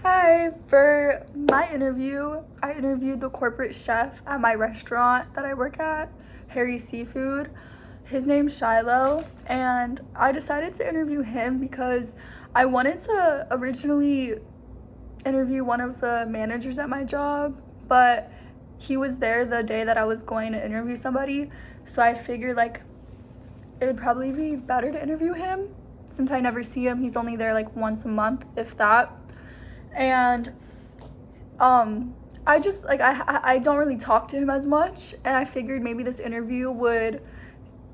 Hi, for my interview, I interviewed the corporate chef at my restaurant that I work at, Harry Seafood. His name's Shiloh, and I decided to interview him because I wanted to originally interview one of the managers at my job, but he was there the day that I was going to interview somebody, so I figured like it would probably be better to interview him since I never see him. He's only there like once a month, if that. And I just like I don't really talk to him as much, and I figured maybe this interview would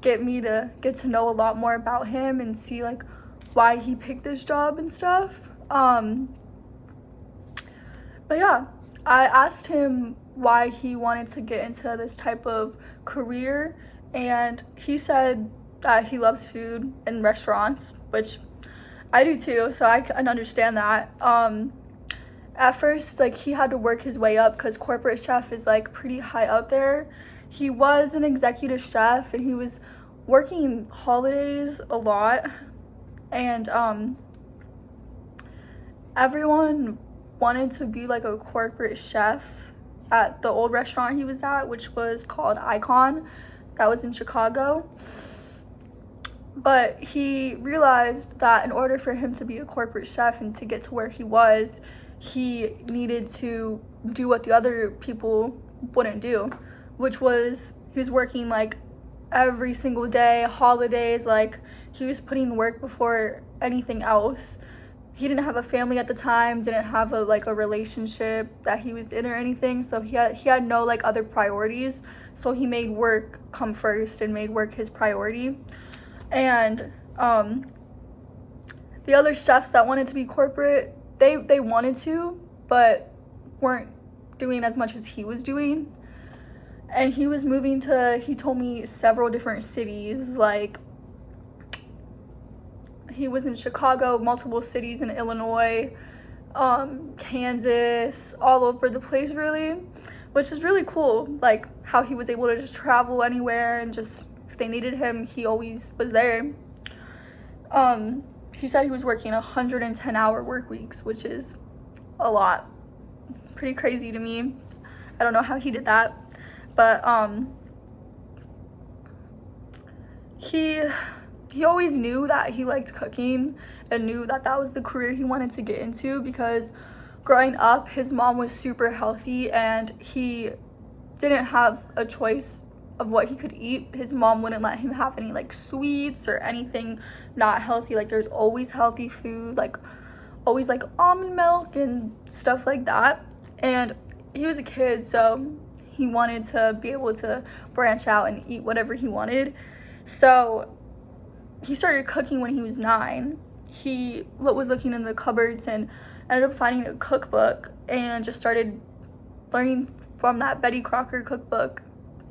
get me to get to know a lot more about him and see like why he picked this job and stuff. But yeah, I asked him why he wanted to get into this type of career, and he said that he loves food and restaurants, which I do too, so I can understand that. At first, like, he had to work his way up because corporate chef is like pretty high up there. He was an executive chef and he was working holidays a lot, and everyone wanted to be like a corporate chef at the old restaurant he was at, which was called Icon. That was in Chicago. But he realized that in order for him to be a corporate chef and to get to where he was, he needed to do what the other people wouldn't do, which was he was working like every single day, holidays, like he was putting work before anything else. He didn't have a family at the time, didn't have a relationship that he was in or anything, so he had no like other priorities, so he made work come first and made work his priority. And the other chefs that wanted to be corporate, they wanted to, but weren't doing as much as he was doing. And he was moving to, he told me, several different cities. Like, he was in Chicago, multiple cities in Illinois, Kansas, all over the place really, which is really cool, like how he was able to just travel anywhere and just, if they needed him, he always was there. He said he was working 110-hour work weeks, which is a lot. Pretty crazy to me. I don't know how he did that, but he always knew that he liked cooking and knew that that was the career he wanted to get into, because growing up his mom was super healthy and he didn't have a choice of what he could eat. His mom wouldn't let him have any like sweets or anything not healthy. Like, there's always healthy food, like always like almond milk and stuff like that. And he was a kid, so he wanted to be able to branch out and eat whatever he wanted. So he started cooking when he was 9. He was looking in the cupboards and ended up finding a cookbook and just started learning from that Betty Crocker cookbook,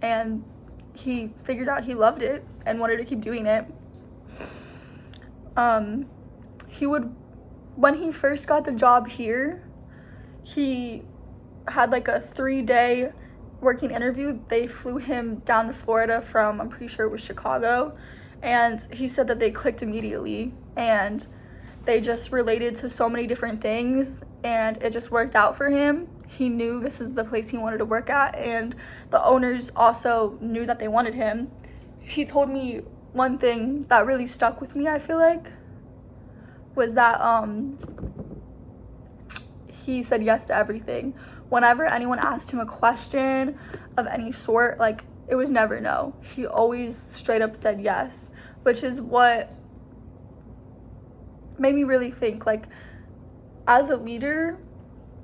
and he figured out he loved it and wanted to keep doing it. When he first got the job here, he had like a 3-day working interview. They flew him down to Florida from, I'm pretty sure it was Chicago, and he said that they clicked immediately and they just related to so many different things and it just worked out for him. He knew this was the place he wanted to work at, and the owners also knew that they wanted him. He told me one thing that really stuck with me, I feel like, was that he said yes to everything. Whenever anyone asked him a question of any sort, like, it was never no. He always straight up said yes, which is what made me really think, like, as a leader,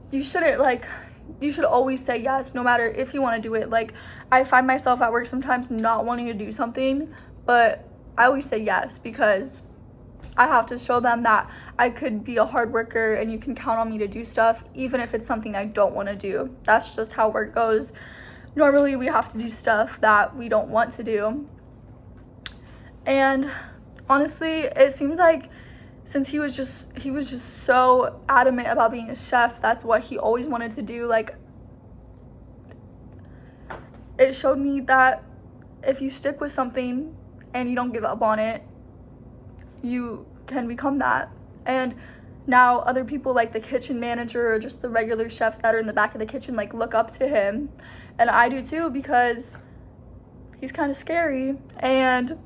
you should always say yes, no matter if you want to do it. Like, I find myself at work sometimes not wanting to do something, but I always say yes because I have to show them that I could be a hard worker and you can count on me to do stuff, even if it's something I don't want to do. That's just how work goes. Normally, we have to do stuff that we don't want to do. And honestly, it seems like since he was just so adamant about being a chef, that's what he always wanted to do. Like, it showed me that if you stick with something and you don't give up on it, you can become that. And now other people like the kitchen manager or just the regular chefs that are in the back of the kitchen like look up to him, and I do too, because he's kind of scary. And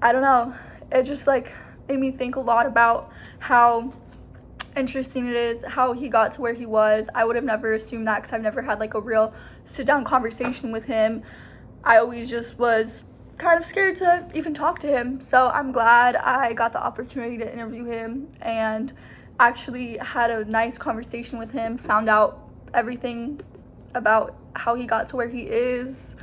I don't know, it just like made me think a lot about how interesting it is how he got to where he was. I would have never assumed that, because I've never had like a real sit down conversation with him. I always just was kind of scared to even talk to him. So I'm glad I got the opportunity to interview him and actually had a nice conversation with him, found out everything about how he got to where he is.